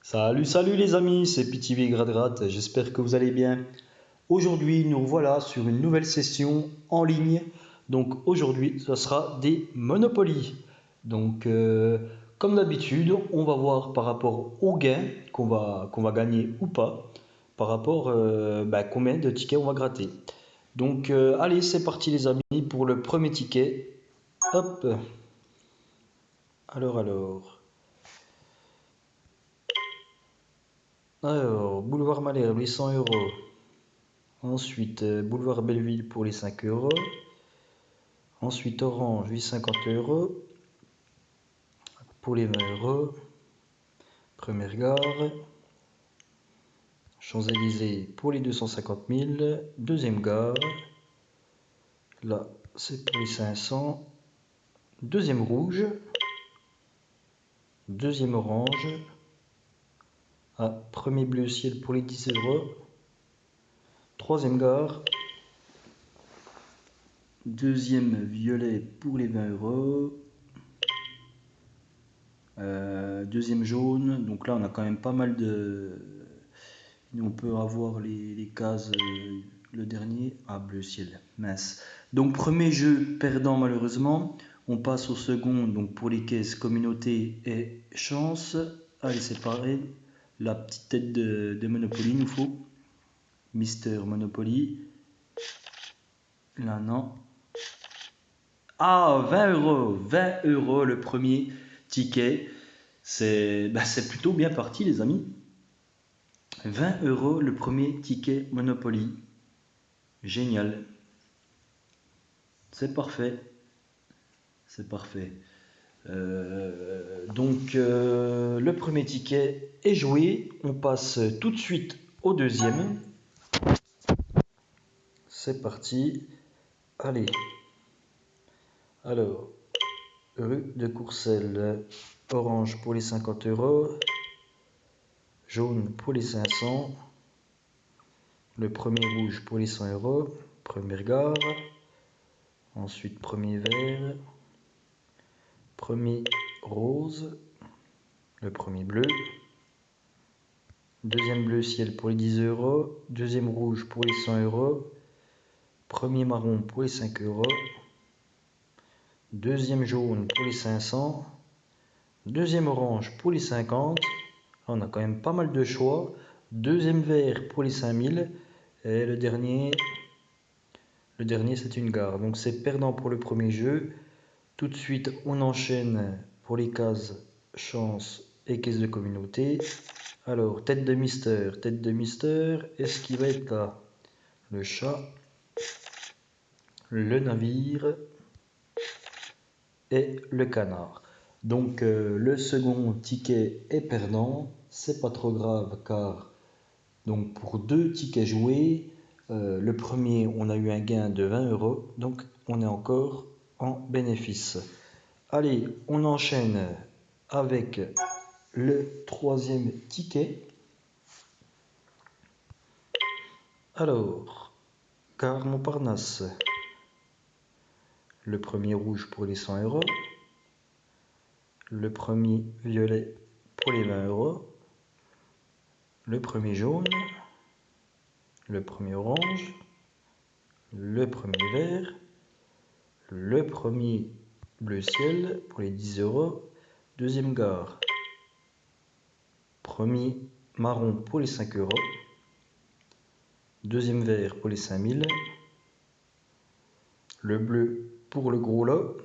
Salut les amis, c'est PTV Gradrat, j'espère que vous allez bien. Aujourd'hui, nous voilà sur une nouvelle session en ligne. Donc aujourd'hui, ce sera des Monopoly. Donc comme d'habitude, on va voir par rapport aux gains qu'on va gagner ou pas, par rapport combien de tickets on va gratter. Donc allez, c'est parti les amis pour le premier ticket. Hop, alors. Alors, Boulevard Malherbe, les 100 euros. Ensuite, Boulevard Belleville pour les 5 euros. Ensuite, Orange, 850 euros. Pour les 20 euros. Première gare. Champs-Élysées pour les 250 000. Deuxième gare. Là, c'est pour les 500. Deuxième rouge. Deuxième orange. Premier bleu ciel pour les 10 euros. Troisième gare. Deuxième violet pour les 20 euros. Deuxième jaune, donc là on a quand même pas mal de... On peut avoir les cases, le dernier, bleu ciel, mince. Donc premier jeu perdant malheureusement, on passe au second, donc pour les caisses communauté et chance. Allez c'est pareil, la petite tête de Monopoly nous faut, Mister Monopoly. Là non. 20 euros, 20 euros le premier ticket. C'est plutôt bien parti les amis. 20 euros le premier ticket Monopoly. Génial. C'est parfait. C'est parfait. Donc le premier ticket est joué. On passe tout de suite au deuxième. C'est parti. Allez. Alors, rue de Courcelles. Orange pour les 50 euros. Jaune pour les 500. Le premier rouge pour les 100 euros. Première gare. Ensuite, premier vert. Premier rose. Le premier bleu. Deuxième bleu ciel pour les 10 euros. Deuxième rouge pour les 100 euros. Premier marron pour les 5 euros. Deuxième jaune pour les 500. Deuxième orange pour les 50. Là, on a quand même pas mal de choix. Deuxième vert pour les 5000. Et le dernier c'est une gare. Donc c'est perdant pour le premier jeu. Tout de suite, on enchaîne pour les cases chance et caisse de communauté. Alors, tête de Mister, est-ce qu'il va être là? Le chat, le navire et le canard. Donc, le second ticket est perdant. C'est pas trop grave car donc pour deux tickets joués, le premier, on a eu un gain de 20 euros. Donc, on est encore en bénéfice. Allez, on enchaîne avec le troisième ticket. Alors, gare Montparnasse. Le premier rouge pour les 100 euros. Le premier violet pour les 20 euros. Le premier jaune. Le premier orange. Le premier vert. Le premier bleu ciel pour les 10 euros. Deuxième gare. Premier marron pour les 5 euros. Deuxième vert pour les 5000. Le bleu pour le gros lot.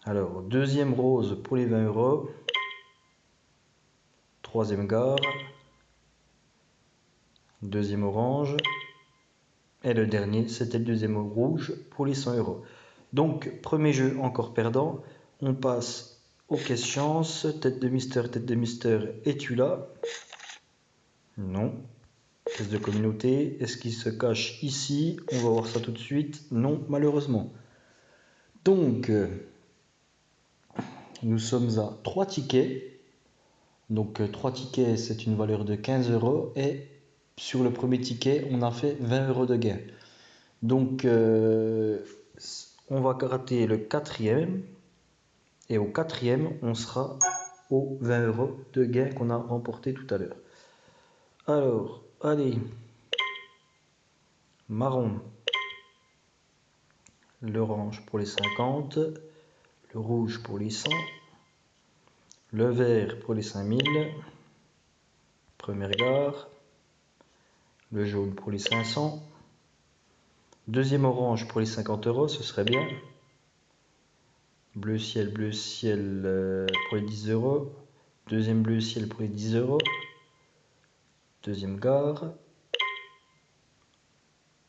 Alors, deuxième rose pour les 20 euros. Troisième gare. Deuxième orange. Et le dernier, c'était le deuxième rouge pour les 100 euros. Donc, premier jeu encore perdant. On passe aux caisses chance. Tête de Mister, es-tu là? Non. Caisse de communauté, est-ce qu'il se cache ici? On va voir ça tout de suite. Non, malheureusement. Donc, nous sommes à 3 tickets. Donc, 3 tickets, c'est une valeur de 15 euros. Et sur le premier ticket, on a fait 20 euros de gain. Donc, on va gratter le quatrième. Et au quatrième, on sera aux 20 € de gain qu'on a remporté tout à l'heure. Alors, allez, marron, l'orange pour les 50, le rouge pour les 100, le vert pour les 5000, première gare, le jaune pour les 500, deuxième orange pour les 50 €, ce serait bien, bleu ciel pour les 10 €, deuxième bleu ciel pour les 10 €, deuxième gare,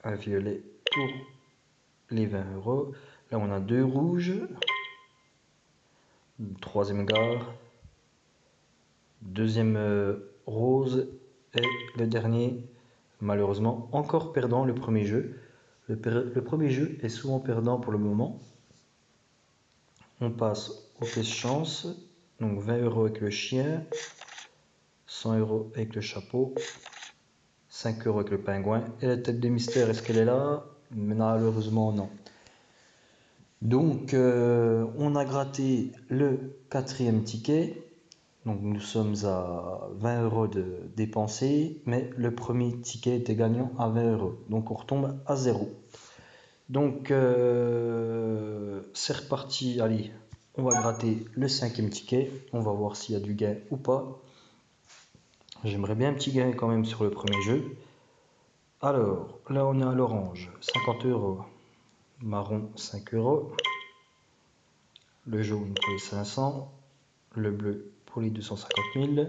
un violet pour les 20 €, là on a deux rouges, troisième gare, deuxième rose et le dernier, malheureusement encore perdant le premier jeu. Le premier jeu est souvent perdant pour le moment. On passe aux pièces chance, donc 20 € avec le chien, 100 € avec le chapeau, 5 € avec le pingouin. Et la tête de mystère, est-ce qu'elle est là? Malheureusement non. Donc on a gratté le quatrième ticket. Donc nous sommes à 20 € de dépensés, mais le premier ticket était gagnant à 20 €. Donc on retombe à 0. Donc c'est reparti, allez, on va gratter le cinquième ticket. On va voir s'il y a du gain ou pas. J'aimerais bien un petit gain quand même sur le premier jeu. Alors, là on est à l'orange, 50 €, marron 5 €, le jaune pour les 500, le bleu pour les 250 000,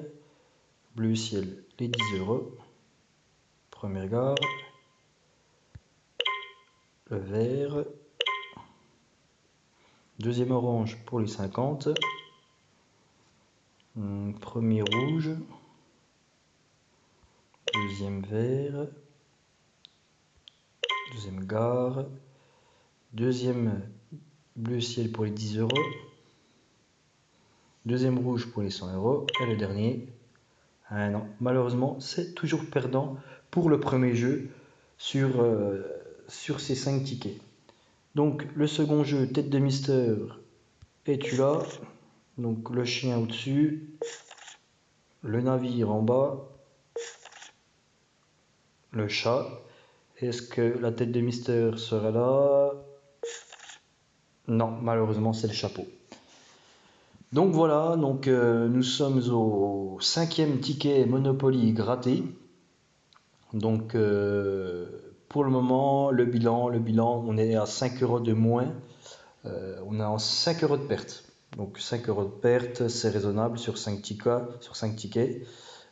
bleu ciel les 10 €, première gare, le vert, deuxième orange pour les 50, premier rouge, deuxième vert, deuxième gare, deuxième bleu ciel pour les 10 €, deuxième rouge pour les 100 € et le dernier. Ah non, malheureusement c'est toujours perdant pour le premier jeu sur ces 5 tickets. Donc le second jeu, tête de mystère, es-tu là? Donc le chien au-dessus, le navire en bas, le chat. Est-ce que la tête de mystère serait là? Non, malheureusement c'est le chapeau. Donc voilà, donc nous sommes au 5e ticket Monopoly gratté. Donc pour le moment, le bilan, on est à 5 € de moins. On est en 5 € de perte. Donc 5 € de perte, c'est raisonnable sur 5 tickets.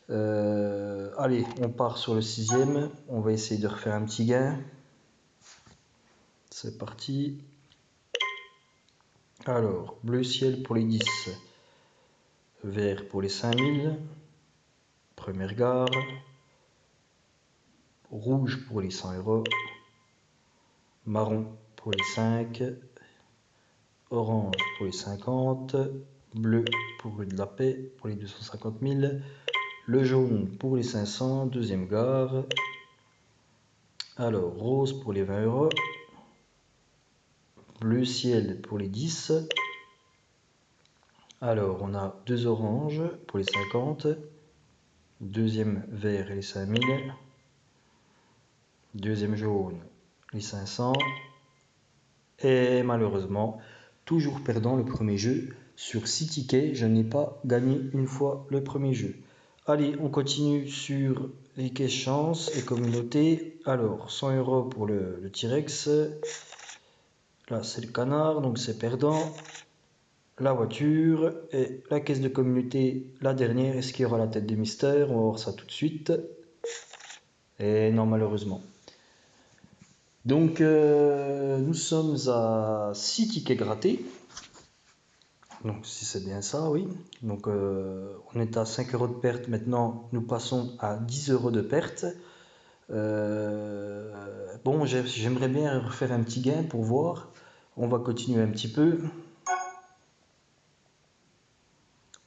Allez, on part sur le 6e. On va essayer de refaire un petit gain. C'est parti. Alors, bleu ciel pour les 10. Vert pour les 5000. Première gare. Rouge pour les 100 €. Marron pour les 5. Orange pour les 50. Bleu pour rue de la Paix pour les 250 000. Le jaune pour les 500. Deuxième gare. Alors, rose pour les 20 €. Bleu ciel pour les 10. Alors, on a deux oranges pour les 50. Deuxième vert et les 5000. Deuxième jaune, les 500. Et malheureusement, toujours perdant le premier jeu. Sur 6 tickets, je n'ai pas gagné une fois le premier jeu. Allez, on continue sur les caisses chance et communauté. Alors, 100 € pour le T-Rex. Là, c'est le canard, donc c'est perdant. La voiture et la caisse de communauté, la dernière. Est-ce qu'il y aura la tête de mystère? On va voir ça tout de suite. Et non, malheureusement. Donc nous sommes à 6 tickets grattés. Donc si c'est bien ça, oui. Donc on est à 5 € de perte. Maintenant nous passons à 10 € de perte. Bon, j'aimerais bien refaire un petit gain pour voir. On va continuer un petit peu.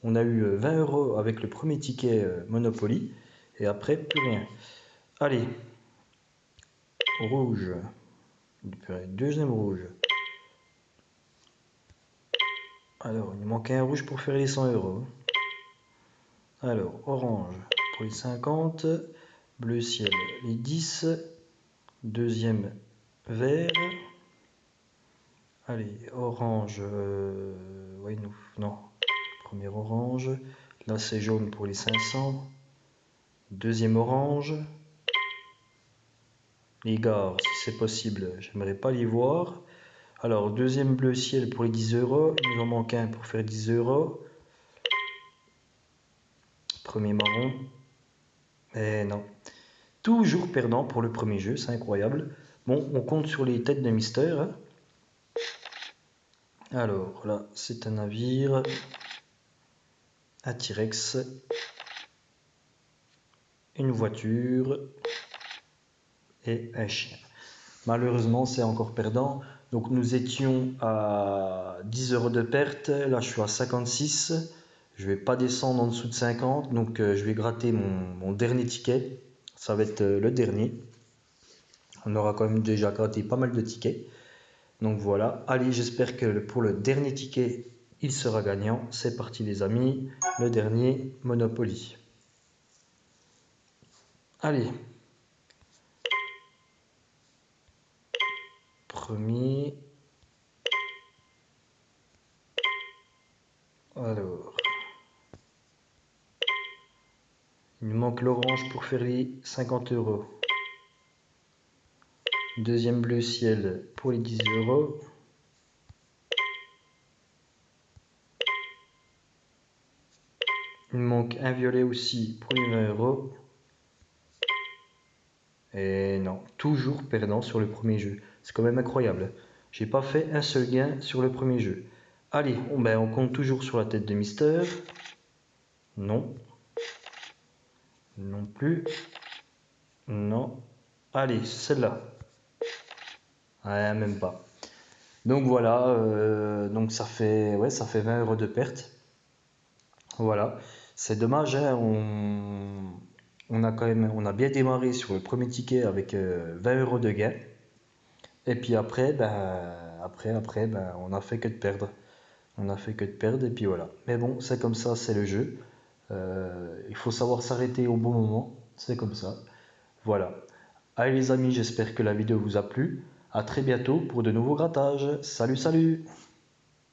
On a eu 20 € avec le premier ticket Monopoly. Et après, plus rien. Allez. Rouge. Deuxième rouge. Alors, il manquait un rouge pour faire les 100 €. Alors, orange pour les 50, bleu ciel les 10, deuxième vert. Allez, orange, ouais, non, premier orange. Là, c'est jaune pour les 500. Deuxième orange. Les gares, si c'est possible, j'aimerais pas les voir. Alors, deuxième bleu ciel pour les 10 euros. Il nous en manque un pour faire 10 euros. Premier marron. Eh non. Toujours perdant pour le premier jeu, c'est incroyable. Bon, on compte sur les têtes de mystère. Alors, là, c'est un navire. Un T-Rex. Une voiture. Et un chien. Malheureusement, c'est encore perdant. Donc, nous étions à 10 euros de perte. Là, je suis à 56. Je vais pas descendre en dessous de 50. Donc, je vais gratter mon dernier ticket. Ça va être le dernier. On aura quand même déjà gratté pas mal de tickets. Donc voilà. Allez, j'espère que pour le dernier ticket, il sera gagnant. C'est parti, les amis. Le dernier Monopoly. Allez. Premier. Alors. Il nous manque l'orange pour faire les 50 euros. Deuxième bleu ciel pour les 10 euros. Il me manque un violet aussi pour les 20 euros. Et non, toujours perdant sur le premier jeu. C'est quand même incroyable. J'ai pas fait un seul gain sur le premier jeu. Allez, on compte toujours sur la tête de Mister. Non. Non plus. Non. Allez, celle-là. Ouais, même pas. Donc voilà, donc ça fait 20 euros de perte. Voilà, c'est dommage, hein, on a bien démarré sur le premier ticket avec 20 euros de gain. Et puis après, on n'a fait que de perdre. On a fait que de perdre et puis voilà. Mais bon, c'est comme ça, c'est le jeu. Il faut savoir s'arrêter au bon moment, c'est comme ça. Voilà. Allez les amis, j'espère que la vidéo vous a plu. A très bientôt pour de nouveaux grattages. Salut, salut!